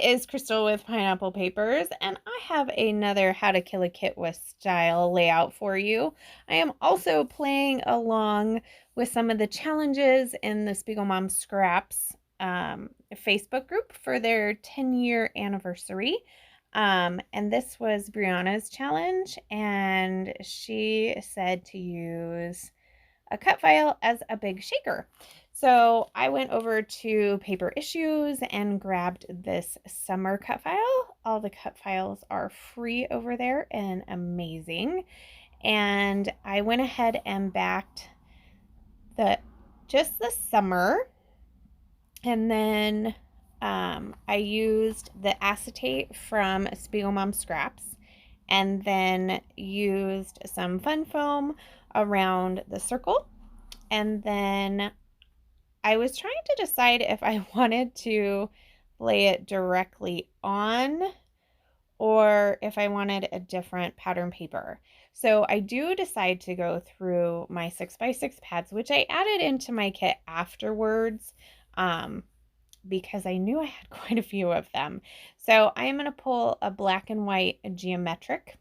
it is Crystal with Pineapple Papers, and I have another How to Kill a Kit with Style layout for you. I am also playing along with some of the challenges in the Spiegel Mom Scraps Facebook group for their 10-year anniversary. And this was Brianna's challenge, and she said to use a cut file as a big shaker. So I went over to Paper Issues and grabbed this summer cut file. All the cut files are free over there and amazing. And I went ahead and backed just the summer. And then I used the acetate from Spiegel Mom Scraps, and then used some fun foam around the circle. And then I was trying to decide if I wanted to lay it directly on or if I wanted a different pattern paper. So I do decide to go through my 6x6 pads, which I added into my kit afterwards because I knew I had quite a few of them. So I am going to pull a black and white geometric.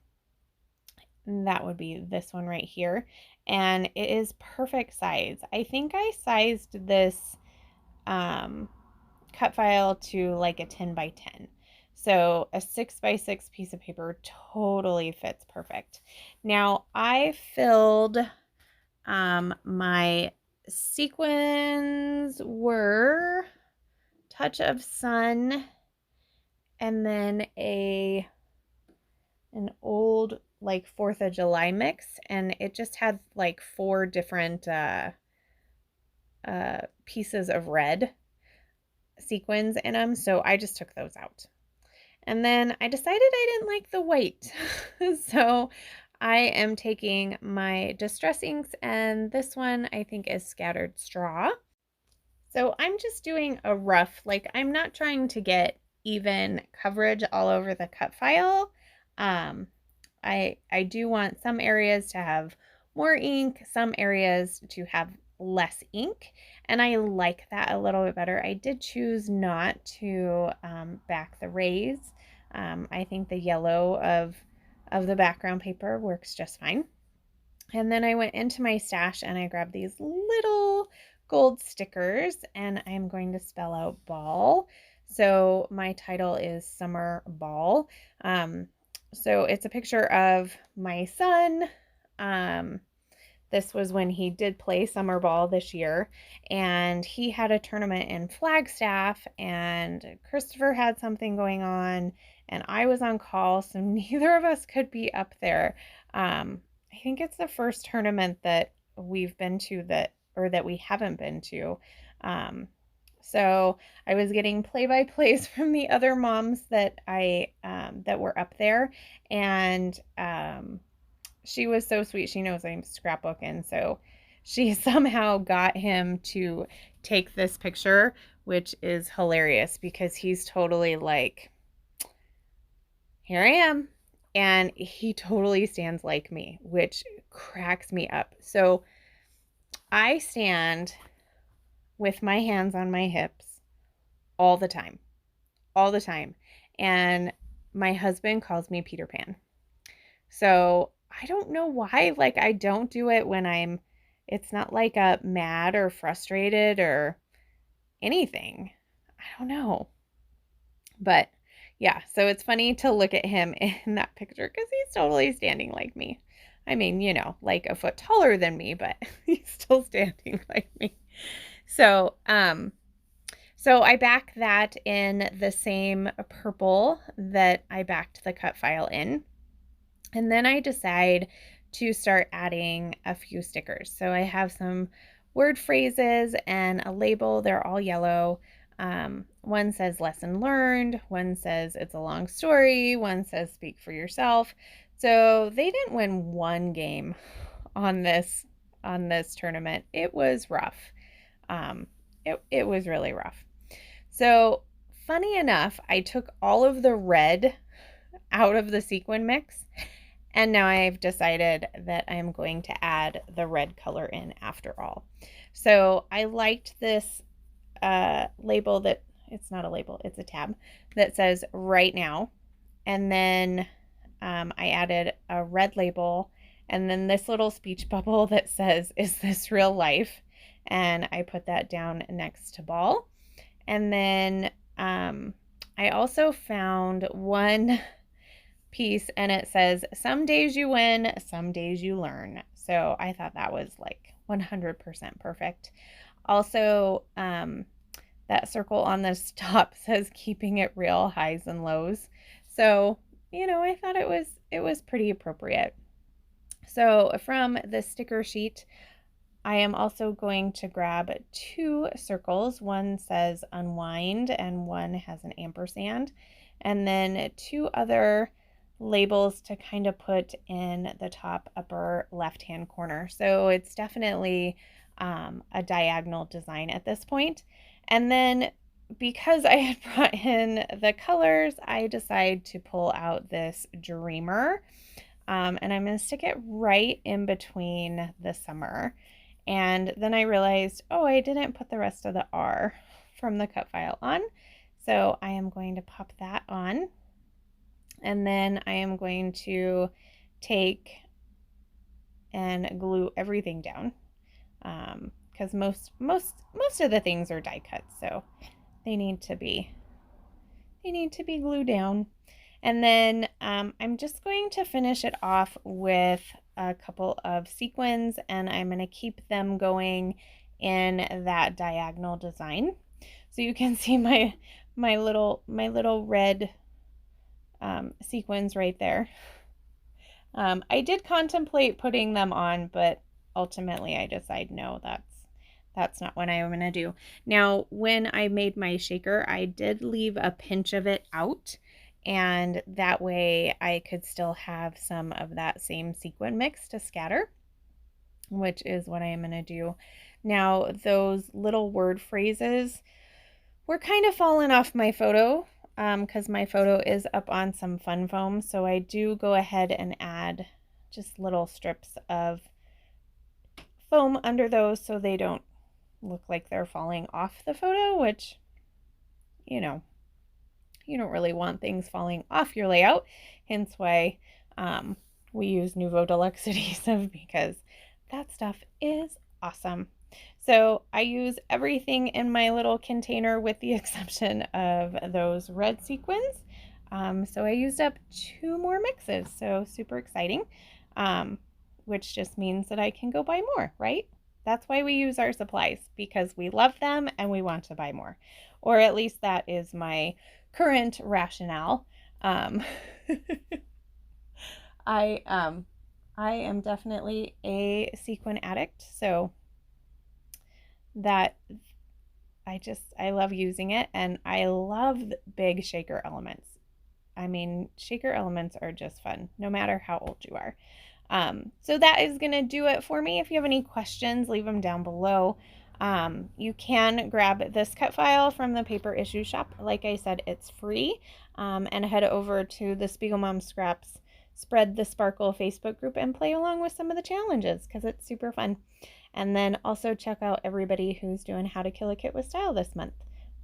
And that would be this one right here. And it is perfect size. I think I sized this cut file to like a 10 by 10. So a 6x6 piece of paper totally fits perfect. Now I filled my sequins were Touch of Sun and then an old like 4th of July mix, and it just had like 4 different pieces of red sequins in them, so I just took those out. And then I decided I didn't like the white, so I am taking my Distress inks, and this one I think is Scattered Straw. So I'm just doing a rough, like I'm not trying to get even coverage all over the cut file. I do want some areas to have more ink, some areas to have less ink, and I like that a little bit better. I did choose not to back the rays. I think the yellow of the background paper works just fine. And then I went into my stash and I grabbed these little gold stickers, and I'm going to spell out ball. So my title is Summer Ball. So it's a picture of my son. This was when he did play summer ball this year, and he had a tournament in Flagstaff, and Christopher had something going on, and I was on call, so neither of us could be up there. I think it's the first tournament that we've been to that we haven't been to. So I was getting play-by-plays from the other moms that that were up there, and she was so sweet. She knows I'm scrapbooking, so she somehow got him to take this picture, which is hilarious because he's totally like, here I am. And he totally stands like me, which cracks me up. So I stand with my hands on my hips all the time, all the time. And my husband calls me Peter Pan. So I don't know why, like I don't do it when it's not like a mad or frustrated or anything. I don't know. But yeah, so it's funny to look at him in that picture because he's totally standing like me. I mean, like a foot taller than me, but he's still standing like me. So, so I back that in the same purple that I backed the cut file in. And then I decide to start adding a few stickers. So I have some word phrases and a label. They're all yellow. One says lesson learned. One says it's a long story. One says speak for yourself. So they didn't win one game on this tournament. It was rough. It was really rough. So funny enough, I took all of the red out of the sequin mix, and now I've decided that I'm going to add the red color in after all. So I liked this label that it's not a label, it's a tab that says right now. And then I added a red label and then this little speech bubble that says, is this real life? And I put that down next to ball. And then I also found one piece and it says, some days you win, some days you learn. So I thought that was like 100% perfect. Also, that circle on this top says keeping it real, highs and lows. So, I thought it was pretty appropriate. So from the sticker sheet, I am also going to grab 2 circles. One says unwind and one has an ampersand. And then 2 other labels to kind of put in the top upper left-hand corner. So it's definitely a diagonal design at this point. And then because I had brought in the colors, I decided to pull out this Dreamer. And I'm going to stick it right in between the summer. And then I realized, oh, I didn't put the rest of the R from the cut file on. So I am going to pop that on. And then I am going to take and glue everything down. Because most of the things are die cut, so they need to be glued down. And then I'm just going to finish it off with a couple of sequins, and I'm going to keep them going in that diagonal design. So you can see my little red sequins right there. I did contemplate putting them on, but ultimately I decided no, that's not what I'm going to do. Now, when I made my shaker, I did leave a pinch of it out, and that way I could still have some of that same sequin mix to scatter, which is what I am going to do. Now, those little word phrases were kind of falling off my photo because my photo is up on some fun foam, so I do go ahead and add just little strips of foam under those so they don't look like they're falling off the photo, which, you don't really want things falling off your layout, hence why we use Nuvo Deluxe Adhesive, because that stuff is awesome. So I use everything in my little container with the exception of those red sequins. So I used up 2 more mixes, so super exciting, which just means that I can go buy more, right? That's why we use our supplies, because we love them and we want to buy more. Or at least that is my current rationale. I am definitely a sequin addict, so that I love using it, and I love big shaker elements. I mean, shaker elements are just fun, no matter how old you are. So that is going to do it for me. If you have any questions, leave them down below. You can grab this cut file from the Paper Issue Shop. Like I said, it's free. And head over to the Spiegel Mom Scraps Spread the Sparkle Facebook group and play along with some of the challenges, because it's super fun. And then also check out everybody who's doing How to Kill a Kit with Style this month.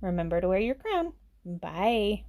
Remember to wear your crown. Bye.